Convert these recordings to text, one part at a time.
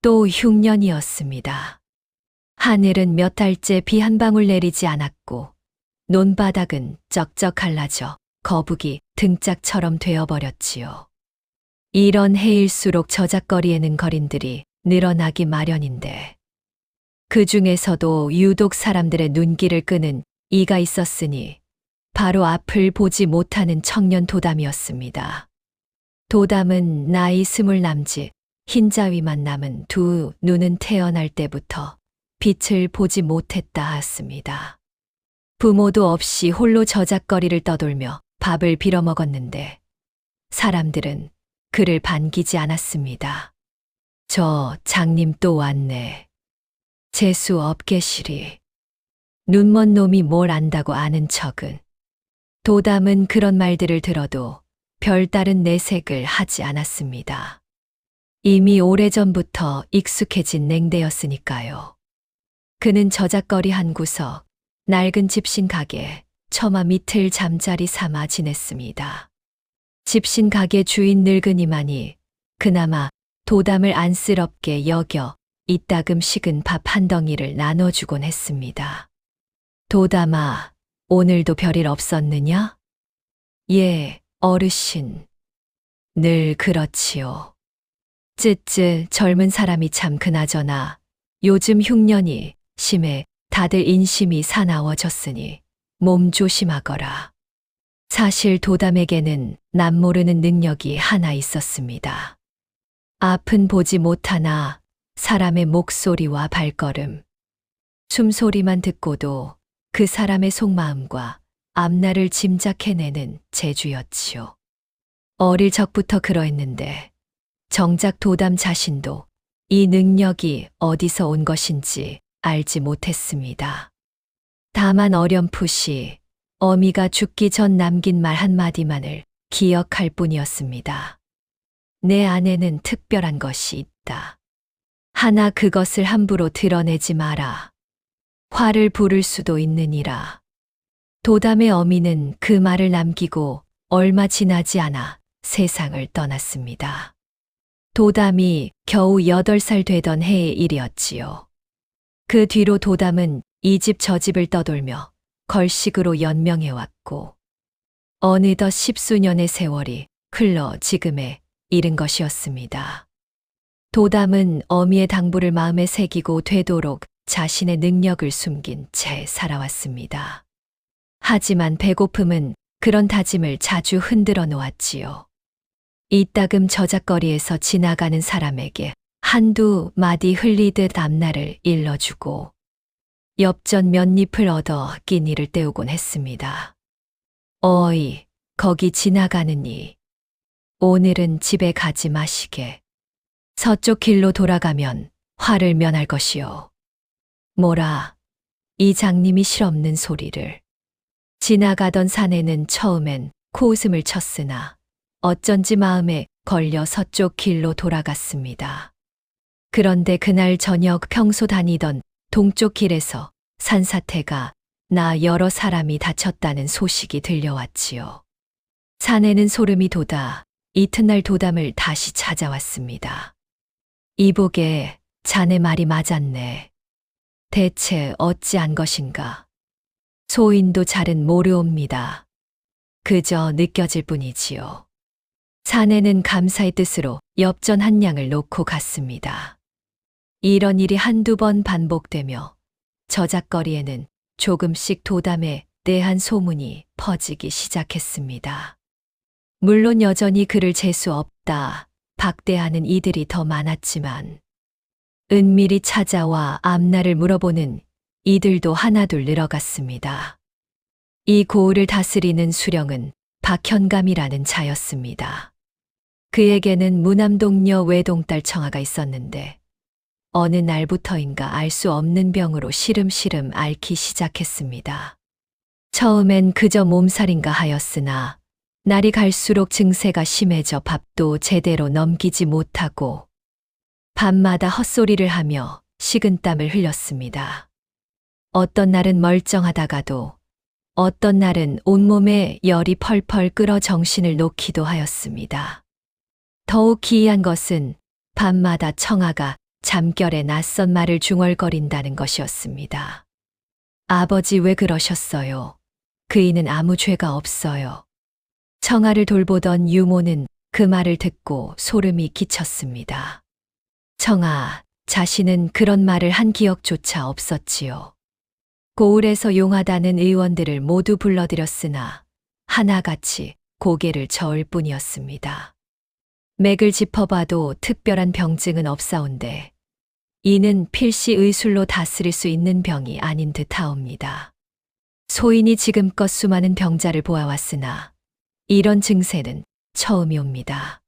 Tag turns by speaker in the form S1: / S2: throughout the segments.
S1: 또 흉년이었습니다. 하늘은 몇 달째 비 한 방울 내리지 않았고 논바닥은 쩍쩍 갈라져 거북이 등짝처럼 되어버렸지요. 이런 해일수록 저작거리에는 거린들이 늘어나기 마련인데 그 중에서도 유독 사람들의 눈길을 끄는 이가 있었으니 바로 앞을 보지 못하는 청년 도담이었습니다. 도담은 나이 20 남짓, 흰자위만 남은 두 눈은 태어날 때부터 빛을 보지 못했다 했습니다. 부모도 없이 홀로 저작거리를 떠돌며 밥을 빌어먹었는데 사람들은 그를 반기지 않았습니다. 저 장님 또 왔네. 재수 없게시리. 눈먼 놈이 뭘 안다고 아는 척은. 도담은 그런 말들을 들어도 별다른 내색을 하지 않았습니다. 이미 오래전부터 익숙해진 냉대였으니까요. 그는 저작거리 한 구석, 낡은 집신 가게, 처마 밑을 잠자리 삼아 지냈습니다. 집신 가게 주인 늙은이만이 그나마 도담을 안쓰럽게 여겨 이따금 식은 밥 한 덩이를 나눠주곤 했습니다. 도담아, 오늘도 별일 없었느냐? 예, 어르신. 늘 그렇지요. 쯧쯧 젊은 사람이 참 그나저나 요즘 흉년이 심해 다들 인심이 사나워졌으니 몸 조심하거라. 사실 도담에게는 남모르는 능력이 하나 있었습니다. 앞은 보지 못하나 사람의 목소리와 발걸음, 숨소리만 듣고도 그 사람의 속마음과 앞날을 짐작해내는 재주였지요. 어릴 적부터 그러했는데 정작 도담 자신도 이 능력이 어디서 온 것인지 알지 못했습니다. 다만 어렴풋이 어미가 죽기 전 남긴 말 한마디만을 기억할 뿐이었습니다. 내 안에는 특별한 것이 있다. 하나 그것을 함부로 드러내지 마라. 화를 부를 수도 있느니라. 도담의 어미는 그 말을 남기고 얼마 지나지 않아 세상을 떠났습니다. 도담이 겨우 8살 되던 해의 일이었지요. 그 뒤로 도담은 이 집 저 집을 떠돌며 걸식으로 연명해왔고 어느덧 10수년의 세월이 흘러 지금에 이른 것이었습니다. 도담은 어미의 당부를 마음에 새기고 되도록 자신의 능력을 숨긴 채 살아왔습니다. 하지만 배고픔은 그런 다짐을 자주 흔들어 놓았지요. 이따금 저작거리에서 지나가는 사람에게 한두 마디 흘리듯 앞날을 일러주고 엽전 몇 잎을 얻어 끼니를 때우곤 했습니다. 어이, 거기 지나가느니 오늘은 집에 가지 마시게. 서쪽 길로 돌아가면 화를 면할 것이요. 뭐라, 이 장님이 실없는 소리를. 지나가던 사내는 처음엔 코웃음을 쳤으나 어쩐지 마음에 걸려 서쪽 길로 돌아갔습니다. 그런데 그날 저녁 평소 다니던 동쪽 길에서 산사태가 나 여러 사람이 다쳤다는 소식이 들려왔지요. 사내는 소름이 돋아 이튿날 도담을 다시 찾아왔습니다. 이보게 자네 말이 맞았네. 대체 어찌한 것인가? 소인도 잘은 모르옵니다. 그저 느껴질 뿐이지요. 사내는 감사의 뜻으로 엽전 한 냥을 놓고 갔습니다. 이런 일이 한두 번 반복되며 저작거리에는 조금씩 도담에 대한 소문이 퍼지기 시작했습니다. 물론 여전히 그를 재수 없다, 박대하는 이들이 더 많았지만 은밀히 찾아와 앞날을 물어보는 이들도 하나둘 늘어갔습니다. 이 고을을 다스리는 수령은 박현감이라는 자였습니다. 그에게는 무남동녀 외동딸 청아가 있었는데 어느 날부터인가 알 수 없는 병으로 시름시름 앓기 시작했습니다. 처음엔 그저 몸살인가 하였으나 날이 갈수록 증세가 심해져 밥도 제대로 넘기지 못하고 밤마다 헛소리를 하며 식은땀을 흘렸습니다. 어떤 날은 멀쩡하다가도 어떤 날은 온몸에 열이 펄펄 끓어 정신을 놓기도 하였습니다. 더욱 기이한 것은 밤마다 청아가 잠결에 낯선 말을 중얼거린다는 것이었습니다. 아버지 왜 그러셨어요? 그이는 아무 죄가 없어요. 청아를 돌보던 유모는 그 말을 듣고 소름이 끼쳤습니다. 청아, 자신은 그런 말을 한 기억조차 없었지요. 고을에서 용하다는 의원들을 모두 불러들였으나 하나같이 고개를 저을 뿐이었습니다. 맥을 짚어봐도 특별한 병증은 없사온데 이는 필시 의술로 다스릴 수 있는 병이 아닌 듯하옵니다. 소인이 지금껏 수많은 병자를 보아왔으나 이런 증세는 처음이옵니다.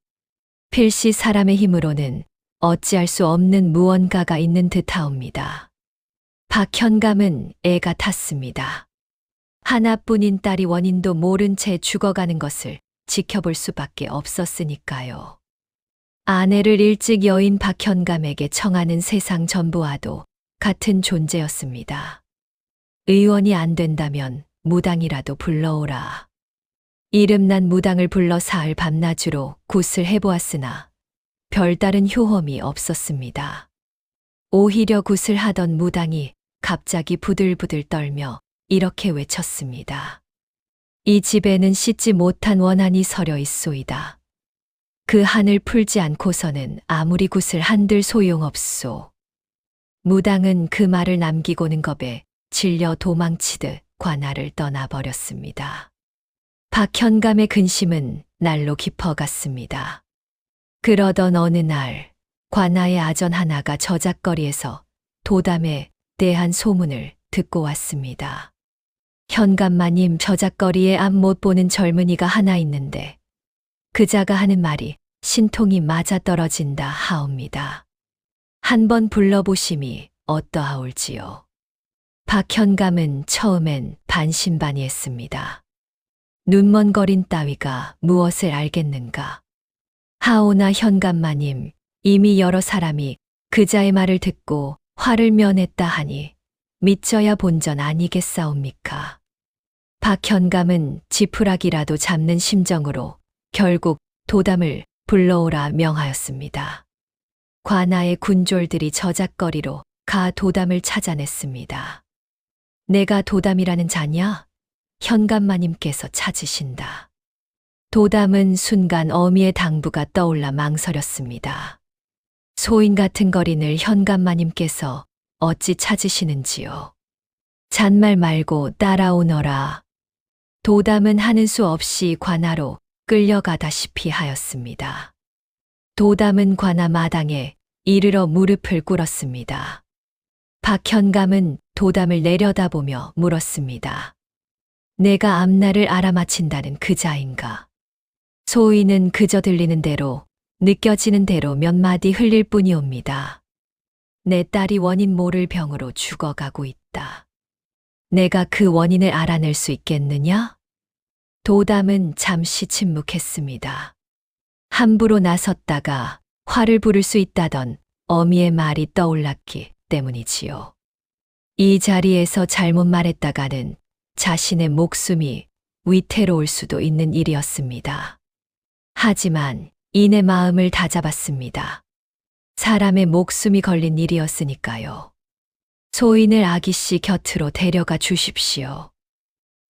S1: 필시 사람의 힘으로는 어찌할 수 없는 무언가가 있는 듯하옵니다. 박현감은 애가 탔습니다. 하나뿐인 딸이 원인도 모른 채 죽어가는 것을 지켜볼 수밖에 없었으니까요. 아내를 일찍 여인 박현감에게 청하는 세상 전부와도 같은 존재였습니다. 의원이 안 된다면 무당이라도 불러오라. 이름난 무당을 불러 사흘 밤낮으로 굿을 해보았으나 별다른 효험이 없었습니다. 오히려 굿을 하던 무당이 갑자기 부들부들 떨며 이렇게 외쳤습니다. 이 집에는 씻지 못한 원한이 서려 있소이다. 그 한을 풀지 않고서는 아무리 굿을 한들 소용없소. 무당은 그 말을 남기고는 겁에 질려 도망치듯 관아를 떠나버렸습니다. 박현감의 근심은 날로 깊어갔습니다. 그러던 어느 날 관아의 아전 하나가 저작거리에서 도담에 대한 소문을 듣고 왔습니다. 현감마님, 저작거리에 앞 못 보는 젊은이가 하나 있는데 그자가 하는 말이 신통이 맞아떨어진다 하옵니다. 한번 불러보심이 어떠하올지요. 박현감은 처음엔 반신반의했습니다. 눈먼거린 따위가 무엇을 알겠는가. 하오나 현감마님, 이미 여러 사람이 그자의 말을 듣고 화를 면했다 하니 믿져야 본전 아니겠사옵니까. 박현감은 지푸라기라도 잡는 심정으로 결국 도담을 불러오라 명하였습니다. 관아의 군졸들이 저작거리로 가 도담을 찾아냈습니다. 내가 도담이라는 자냐? 현감마님께서 찾으신다. 도담은 순간 어미의 당부가 떠올라 망설였습니다. 소인 같은 거린을 현감마님께서 어찌 찾으시는지요? 잔말 말고 따라오너라. 도담은 하는 수 없이 관아로 끌려가다시피 하였습니다. 도담은 관아 마당에 이르러 무릎을 꿇었습니다. 박현감은 도담을 내려다보며 물었습니다. 내가 앞날을 알아맞힌다는 그자인가? 소인은 그저 들리는 대로 느껴지는 대로 몇 마디 흘릴 뿐이옵니다. 내 딸이 원인 모를 병으로 죽어가고 있다. 내가 그 원인을 알아낼 수 있겠느냐? 도담은 잠시 침묵했습니다. 함부로 나섰다가 화를 부를 수 있다던 어미의 말이 떠올랐기 때문이지요. 이 자리에서 잘못 말했다가는 자신의 목숨이 위태로울 수도 있는 일이었습니다. 하지만 이내 마음을 다잡았습니다. 사람의 목숨이 걸린 일이었으니까요. 소인을 아기씨 곁으로 데려가 주십시오.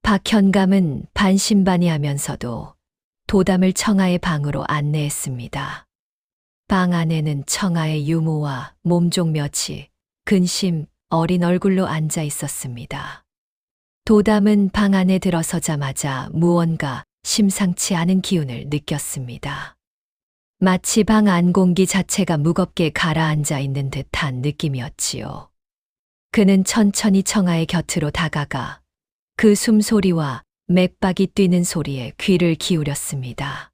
S1: 박현감은 반신반의하면서도 도담을 청아의 방으로 안내했습니다. 방 안에는 청아의 유모와 몸종 몇이 근심 어린 얼굴로 앉아 있었습니다. 도담은 방 안에 들어서자마자 무언가 심상치 않은 기운을 느꼈습니다. 마치 방 안 공기 자체가 무겁게 가라앉아 있는 듯한 느낌이었지요. 그는 천천히 청아의 곁으로 다가가 그 숨소리와 맥박이 뛰는 소리에 귀를 기울였습니다.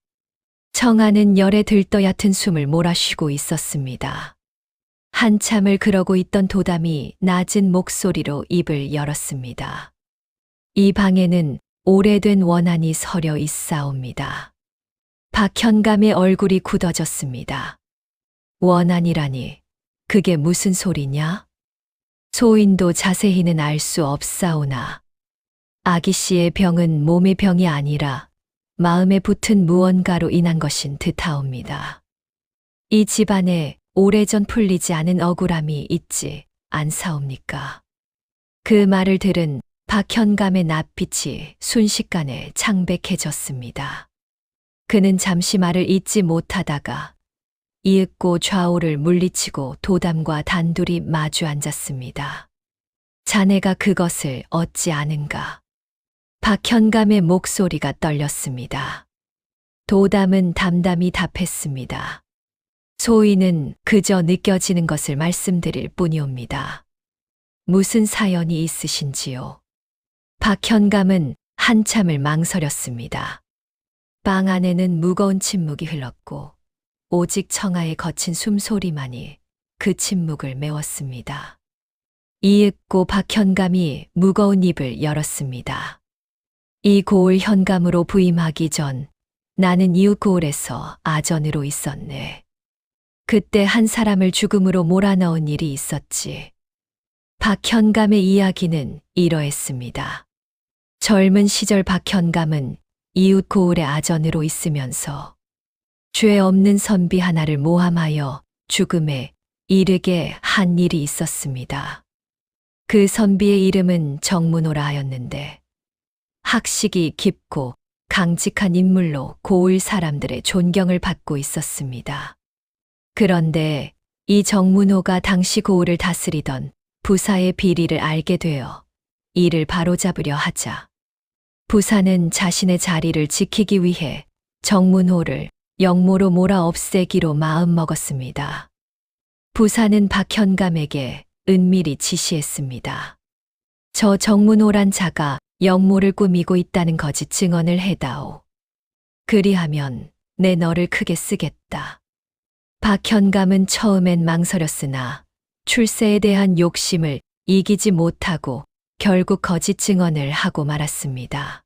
S1: 청아는 열에 들떠 얕은 숨을 몰아쉬고 있었습니다. 한참을 그러고 있던 도담이 낮은 목소리로 입을 열었습니다. 이 방에는 오래된 원한이 서려 있사옵니다. 박현감의 얼굴이 굳어졌습니다. 원한이라니, 그게 무슨 소리냐? 소인도 자세히는 알 수 없사오나 아기씨의 병은 몸의 병이 아니라 마음에 붙은 무언가로 인한 것인 듯하옵니다. 이 집안에 오래전 풀리지 않은 억울함이 있지 않사옵니까? 그 말을 들은 박현감의 낯빛이 순식간에 창백해졌습니다. 그는 잠시 말을 잇지 못하다가 이윽고 좌우를 물리치고 도담과 단둘이 마주 앉았습니다. 자네가 그것을 얻지 않은가? 박현감의 목소리가 떨렸습니다. 도담은 담담히 답했습니다. 소위는 그저 느껴지는 것을 말씀드릴 뿐이옵니다. 무슨 사연이 있으신지요? 박현감은 한참을 망설였습니다. 방 안에는 무거운 침묵이 흘렀고 오직 청아의 거친 숨소리만이 그 침묵을 메웠습니다. 이윽고 박현감이 무거운 입을 열었습니다. 이 고을 현감으로 부임하기 전 나는 이웃 고을에서 아전으로 있었네. 그때 한 사람을 죽음으로 몰아넣은 일이 있었지. 박현감의 이야기는 이러했습니다. 젊은 시절 박현감은 이웃 고을의 아전으로 있으면서 죄 없는 선비 하나를 모함하여 죽음에 이르게 한 일이 있었습니다. 그 선비의 이름은 정문호라 하였는데 학식이 깊고 강직한 인물로 고을 사람들의 존경을 받고 있었습니다. 그런데 이 정문호가 당시 고을을 다스리던 부사의 비리를 알게 되어 이를 바로잡으려 하자 부사는 자신의 자리를 지키기 위해 정문호를 영모로 몰아 없애기로 마음먹었습니다. 부사는 박현감에게 은밀히 지시했습니다. 저 정문호란 자가 영모를 꾸미고 있다는 거짓 증언을 해다오. 그리하면 내 너를 크게 쓰겠다. 박현감은 처음엔 망설였으나 출세에 대한 욕심을 이기지 못하고 결국 거짓 증언을 하고 말았습니다.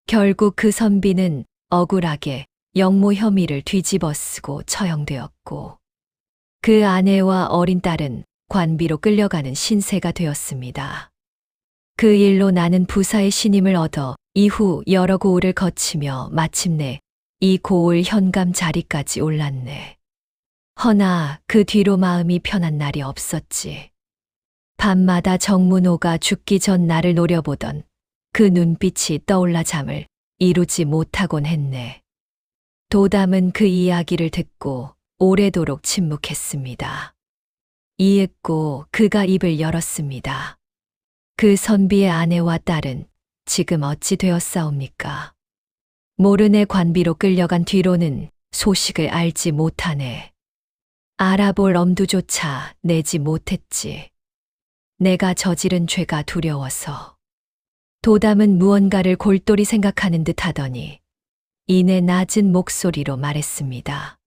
S1: 결국 그 선비는 억울하게 영모 혐의를 뒤집어 쓰고 처형되었고 그 아내와 어린 딸은 관비로 끌려가는 신세가 되었습니다. 그 일로 나는 부사의 신임을 얻어 이후 여러 고을을 거치며 마침내 이 고을 현감 자리까지 올랐네. 허나 그 뒤로 마음이 편한 날이 없었지. 밤마다 정문호가 죽기 전 나를 노려보던 그 눈빛이 떠올라 잠을 이루지 못하곤 했네. 도담은 그 이야기를 듣고 오래도록 침묵했습니다. 이윽고 그가 입을 열었습니다. 그 선비의 아내와 딸은 지금 어찌 되었사옵니까? 모르네. 관비로 끌려간 뒤로는 소식을 알지 못하네. 알아볼 엄두조차 내지 못했지. 내가 저지른 죄가 두려워서. 도담은 무언가를 골똘히 생각하는 듯 하더니 이내 낮은 목소리로 말했습니다.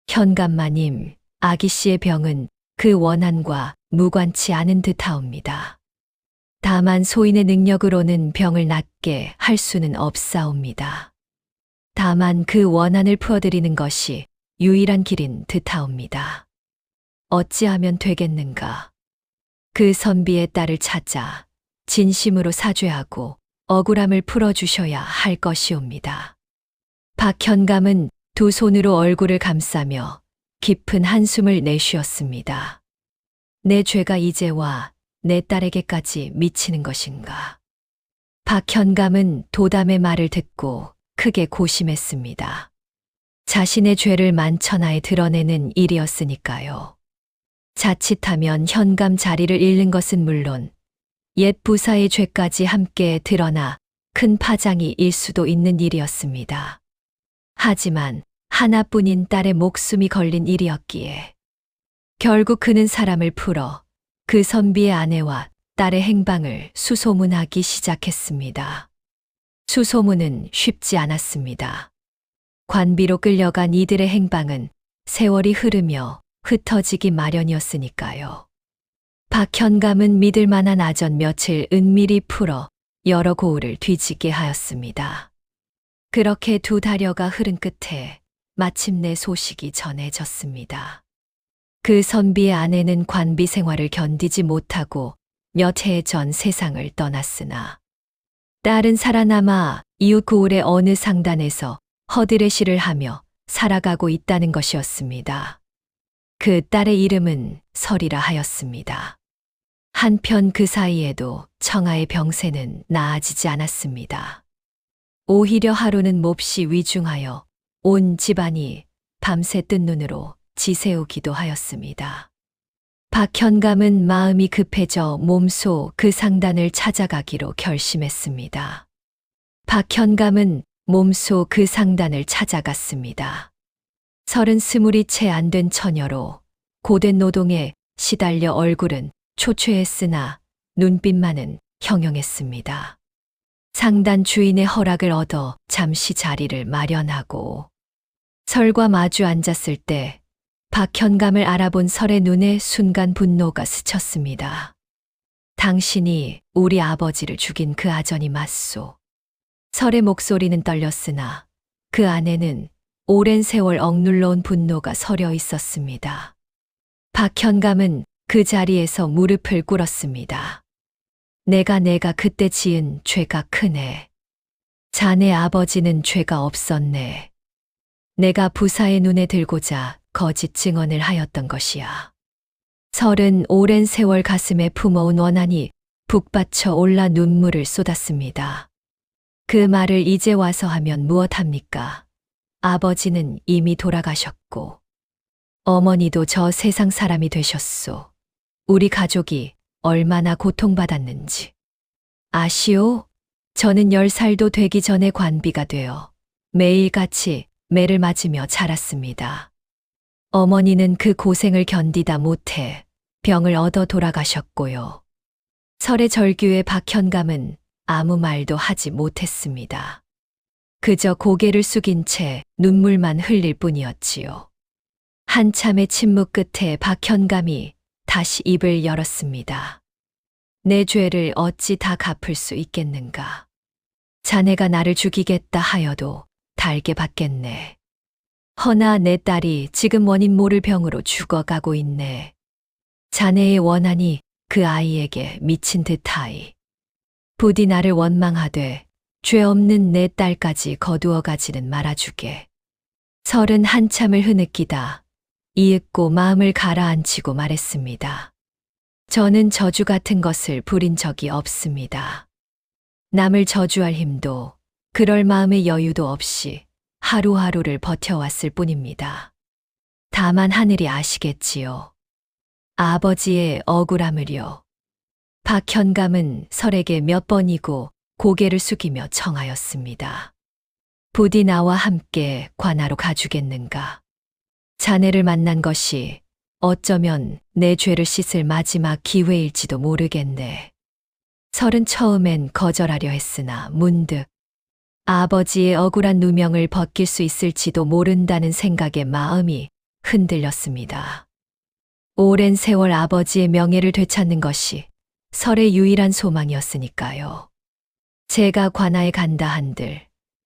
S1: 현감마님, 아기씨의 병은 그 원한과 무관치 않은 듯하옵니다. 다만 소인의 능력으로는 병을 낫게 할 수는 없사옵니다. 다만 그 원한을 풀어드리는 것이 유일한 길인 듯하옵니다. 어찌하면 되겠는가? 그 선비의 딸을 찾아 진심으로 사죄하고 억울함을 풀어주셔야 할 것이옵니다. 박현감은 두 손으로 얼굴을 감싸며 깊은 한숨을 내쉬었습니다. 내 죄가 이제와 내 딸에게까지 미치는 것인가? 박현감은 도담의 말을 듣고 크게 고심했습니다. 자신의 죄를 만천하에 드러내는 일이었으니까요. 자칫하면 현감 자리를 잃는 것은 물론 옛 부사의 죄까지 함께 드러나 큰 파장이 일 수도 있는 일이었습니다. 하지만 하나뿐인 딸의 목숨이 걸린 일이었기에 결국 그는 사람을 풀어 그 선비의 아내와 딸의 행방을 수소문하기 시작했습니다. 수소문은 쉽지 않았습니다. 관비로 끌려간 이들의 행방은 세월이 흐르며 흩어지기 마련이었으니까요. 박현감은 믿을 만한 아전 며칠 은밀히 풀어 여러 고을을 뒤지게 하였습니다. 그렇게 두 달여가 흐른 끝에 마침내 소식이 전해졌습니다. 그 선비의 아내는 관비 생활을 견디지 못하고 몇 해 전 세상을 떠났으나 딸은 살아남아 이웃 고을의 어느 상단에서 허드레시를 하며 살아가고 있다는 것이었습니다. 그 딸의 이름은 설이라 하였습니다. 한편 그 사이에도 청아의 병세는 나아지지 않았습니다. 오히려 하루는 몹시 위중하여 온 집안이 밤새 뜬 눈으로 지새우기도 하였습니다. 박현감은 마음이 급해져 몸소 그 상단을 찾아가기로 결심했습니다. 박현감은 몸소 그 상단을 찾아갔습니다. 30이 채 안 된 처녀로 고된 노동에 시달려 얼굴은 초췌했으나 눈빛만은 형형했습니다. 상단 주인의 허락을 얻어 잠시 자리를 마련하고 설과 마주 앉았을 때 박현감을 알아본 설의 눈에 순간 분노가 스쳤습니다. 당신이 우리 아버지를 죽인 그 아전이 맞소. 설의 목소리는 떨렸으나 그 안에는 오랜 세월 억눌러온 분노가 서려 있었습니다. 박현감은 그 자리에서 무릎을 꿇었습니다. 내가 그때 지은 죄가 크네. 자네 아버지는 죄가 없었네. 내가 부사의 눈에 들고자 거짓 증언을 하였던 것이야. 설은 오랜 세월 가슴에 품어온 원한이 북받쳐 올라 눈물을 쏟았습니다. 그 말을 이제 와서 하면 무엇합니까? 아버지는 이미 돌아가셨고 어머니도 저 세상 사람이 되셨소. 우리 가족이 얼마나 고통받았는지 아시오? 저는 10살도 되기 전에 관비가 되어 매일같이 매를 맞으며 자랐습니다. 어머니는 그 고생을 견디다 못해 병을 얻어 돌아가셨고요. 설의 절규에 박현감은 아무 말도 하지 못했습니다. 그저 고개를 숙인 채 눈물만 흘릴 뿐이었지요. 한참의 침묵 끝에 박현감이 다시 입을 열었습니다. 내 죄를 어찌 다 갚을 수 있겠는가. 자네가 나를 죽이겠다 하여도 달게 받겠네. 허나 내 딸이 지금 원인 모를 병으로 죽어가고 있네. 자네의 원한이 그 아이에게 미친 듯하이. 부디 나를 원망하되 죄 없는 내 딸까지 거두어 가지는 말아주게. 설은 한참을 흐느끼다 이윽고 마음을 가라앉히고 말했습니다. 저는 저주 같은 것을 부린 적이 없습니다. 남을 저주할 힘도 그럴 마음의 여유도 없이 하루하루를 버텨왔을 뿐입니다. 다만 하늘이 아시겠지요. 아버지의 억울함을요. 박현감은 설에게 몇 번이고 고개를 숙이며 청하였습니다. 부디 나와 함께 관하로 가주겠는가. 자네를 만난 것이 어쩌면 내 죄를 씻을 마지막 기회일지도 모르겠네. 설은 처음엔 거절하려 했으나 문득 아버지의 억울한 누명을 벗길 수 있을지도 모른다는 생각에 마음이 흔들렸습니다. 오랜 세월 아버지의 명예를 되찾는 것이 설의 유일한 소망이었으니까요. 제가 관아에 간다 한들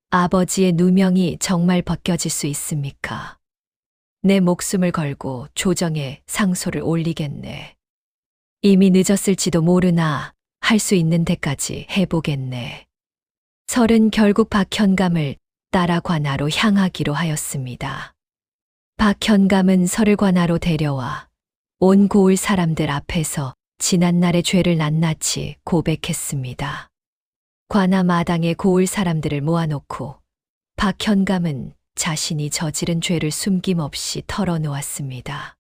S1: 아버지의 누명이 정말 벗겨질 수 있습니까? 내 목숨을 걸고 조정에 상소를 올리겠네. 이미 늦었을지도 모르나 할 수 있는 데까지 해보겠네. 설은 결국 박현감을 따라 관아로 향하기로 하였습니다. 박현감은 설을 관아로 데려와 온 고을 사람들 앞에서 지난날의 죄를 낱낱이 고백했습니다. 관아 마당에 고을 사람들을 모아놓고 박현감은 자신이 저지른 죄를 숨김없이 털어놓았습니다.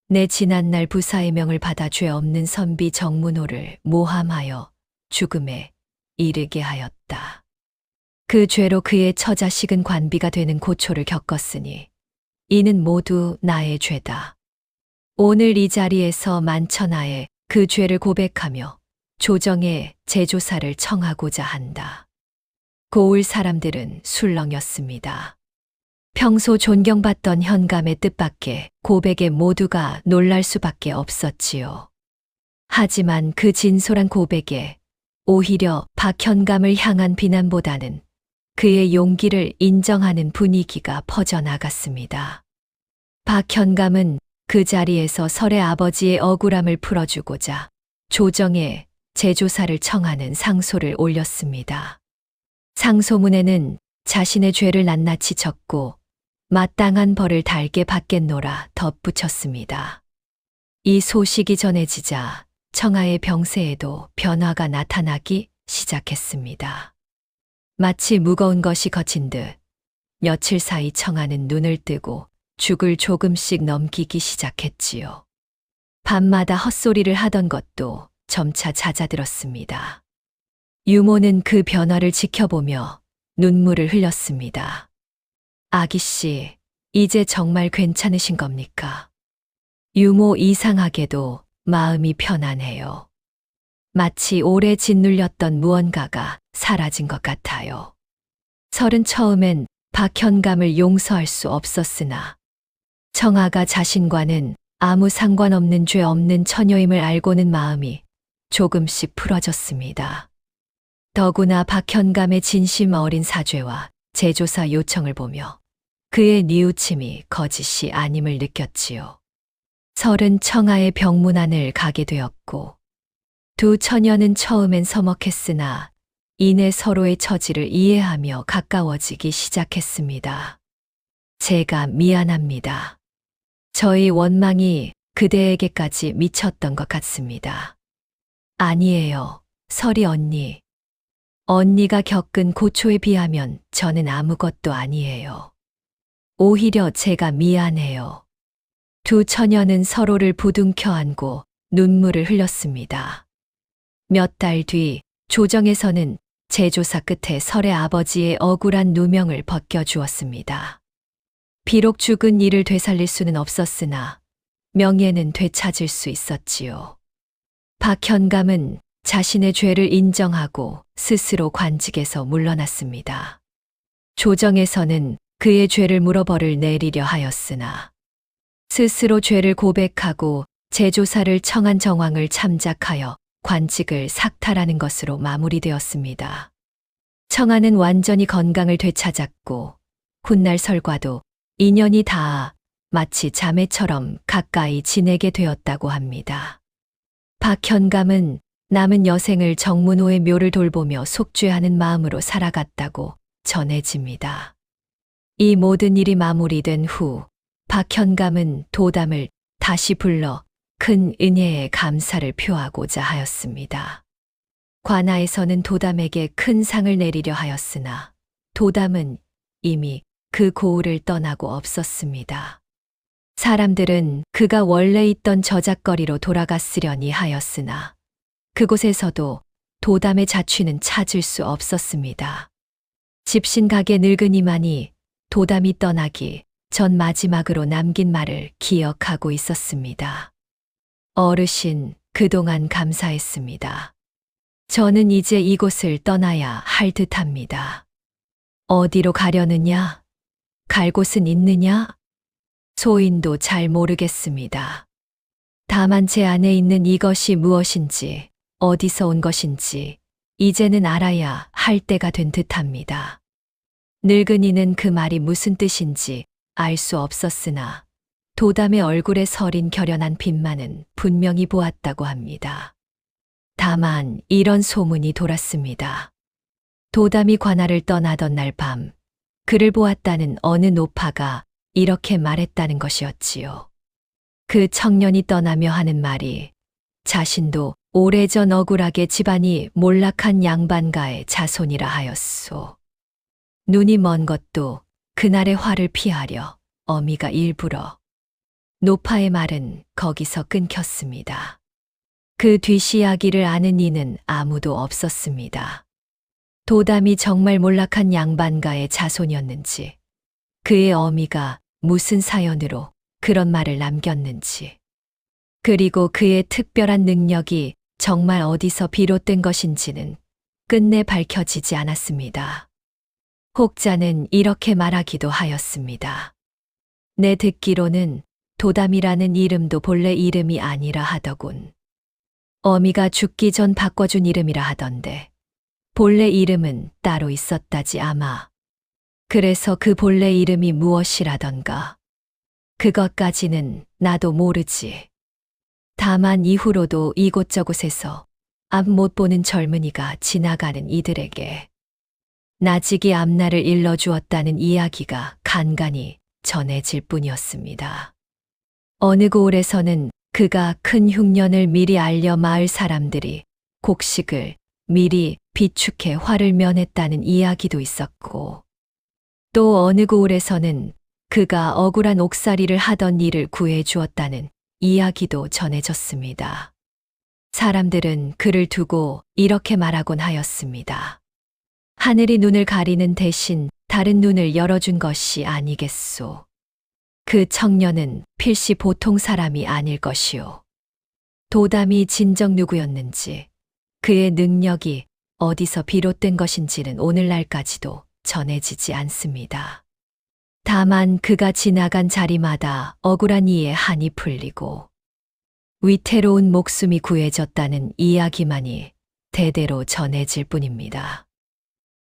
S1: 내 지난날 부사의 명을 받아 죄 없는 선비 정문호를 모함하여 죽음에 이르게 하였다. 그 죄로 그의 처자식은 관비가 되는 고초를 겪었으니 이는 모두 나의 죄다. 오늘 이 자리에서 만천하에 그 죄를 고백하며 조정에 재조사를 청하고자 한다. 고을 사람들은 술렁였습니다. 평소 존경받던 현감의 뜻밖의 고백에 모두가 놀랄 수밖에 없었지요. 하지만 그 진솔한 고백에 오히려 박현감을 향한 비난보다는 그의 용기를 인정하는 분위기가 퍼져나갔습니다. 박현감은 그 자리에서 설의 아버지의 억울함을 풀어주고자 조정에 재조사를 청하는 상소를 올렸습니다. 상소문에는 자신의 죄를 낱낱이 적고 마땅한 벌을 달게 받겠노라 덧붙였습니다. 이 소식이 전해지자 청아의 병세에도 변화가 나타나기 시작했습니다. 마치 무거운 것이 거친 듯 며칠 사이 청아는 눈을 뜨고 죽을 조금씩 넘기기 시작했지요. 밤마다 헛소리를 하던 것도 점차 잦아들었습니다. 유모는 그 변화를 지켜보며 눈물을 흘렸습니다. 아기씨, 이제 정말 괜찮으신 겁니까? 유모 이상하게도 마음이 편안해요. 마치 오래 짓눌렸던 무언가가 사라진 것 같아요. 설은 처음엔 박현감을 용서할 수 없었으나 청아가 자신과는 아무 상관없는 죄 없는 처녀임을 알고는 마음이 조금씩 풀어졌습니다. 더구나 박현감의 진심 어린 사죄와 재조사 요청을 보며 그의 뉘우침이 거짓이 아님을 느꼈지요. 설은 청아의 병문안을 가게 되었고 두 처녀는 처음엔 서먹했으나 이내 서로의 처지를 이해하며 가까워지기 시작했습니다. 제가 미안합니다. 저희 원망이 그대에게까지 미쳤던 것 같습니다. 아니에요, 설이 언니. 언니가 겪은 고초에 비하면 저는 아무것도 아니에요. 오히려 제가 미안해요. 두 처녀는 서로를 부둥켜 안고 눈물을 흘렸습니다. 몇 달 뒤 조정에서는 재조사 끝에 설의 아버지의 억울한 누명을 벗겨주었습니다. 비록 죽은 이를 되살릴 수는 없었으나 명예는 되찾을 수 있었지요. 박현감은 자신의 죄를 인정하고 스스로 관직에서 물러났습니다. 조정에서는 그의 죄를 물어 벌을 내리려 하였으나 스스로 죄를 고백하고 재조사를 청한 정황을 참작하여 관직을 삭탈하는 것으로 마무리되었습니다. 청아는 완전히 건강을 되찾았고 훗날 설과도 인연이 닿아 마치 자매처럼 가까이 지내게 되었다고 합니다. 박현감은 남은 여생을 정문호의 묘를 돌보며 속죄하는 마음으로 살아갔다고 전해집니다. 이 모든 일이 마무리된 후 박현감은 도담을 다시 불러 큰 은혜에 감사를 표하고자 하였습니다. 관아에서는 도담에게 큰 상을 내리려 하였으나 도담은 이미 그 고을을 떠나고 없었습니다. 사람들은 그가 원래 있던 저작거리로 돌아갔으려니 하였으나 그곳에서도 도담의 자취는 찾을 수 없었습니다. 집신가게 늙은이만이 도담이 떠나기 전 마지막으로 남긴 말을 기억하고 있었습니다. 어르신, 그동안 감사했습니다. 저는 이제 이곳을 떠나야 할 듯합니다. 어디로 가려느냐? 갈 곳은 있느냐? 소인도 잘 모르겠습니다. 다만 제 안에 있는 이것이 무엇인지, 어디서 온 것인지 이제는 알아야 할 때가 된 듯합니다. 늙은이는 그 말이 무슨 뜻인지 알 수 없었으나 도담의 얼굴에 서린 결연한 빛만은 분명히 보았다고 합니다. 다만 이런 소문이 돌았습니다. 도담이 관아를 떠나던 날 밤 그를 보았다는 어느 노파가 이렇게 말했다는 것이었지요. 그 청년이 떠나며 하는 말이 자신도 오래전 억울하게 집안이 몰락한 양반가의 자손이라 하였소. 눈이 먼 것도 그날의 화를 피하려 어미가 일부러. 노파의 말은 거기서 끊겼습니다. 그 뒷이야기를 아는 이는 아무도 없었습니다. 도담이 정말 몰락한 양반가의 자손이었는지, 그의 어미가 무슨 사연으로 그런 말을 남겼는지, 그리고 그의 특별한 능력이 정말 어디서 비롯된 것인지는 끝내 밝혀지지 않았습니다. 혹자는 이렇게 말하기도 하였습니다. 내 듣기로는 도담이라는 이름도 본래 이름이 아니라 하더군. 어미가 죽기 전 바꿔준 이름이라 하던데 본래 이름은 따로 있었다지 아마. 그래서 그 본래 이름이 무엇이라던가. 그것까지는 나도 모르지. 다만 이후로도 이곳저곳에서 앞 못 보는 젊은이가 지나가는 이들에게 나직이 앞날을 일러주었다는 이야기가 간간히 전해질 뿐이었습니다. 어느 고을에서는 그가 큰 흉년을 미리 알려 마을 사람들이 곡식을 미리 비축해 화를 면했다는 이야기도 있었고, 또 어느 고을에서는 그가 억울한 옥살이를 하던 일을 구해 주었다는 이야기도 전해졌습니다. 사람들은 그를 두고 이렇게 말하곤 하였습니다. 하늘이 눈을 가리는 대신 다른 눈을 열어준 것이 아니겠소. 그 청년은 필시 보통 사람이 아닐 것이오. 도담이 진정 누구였는지, 그의 능력이 어디서 비롯된 것인지는 오늘날까지도 전해지지 않습니다. 다만 그가 지나간 자리마다 억울한 이의 한이 풀리고 위태로운 목숨이 구해졌다는 이야기만이 대대로 전해질 뿐입니다.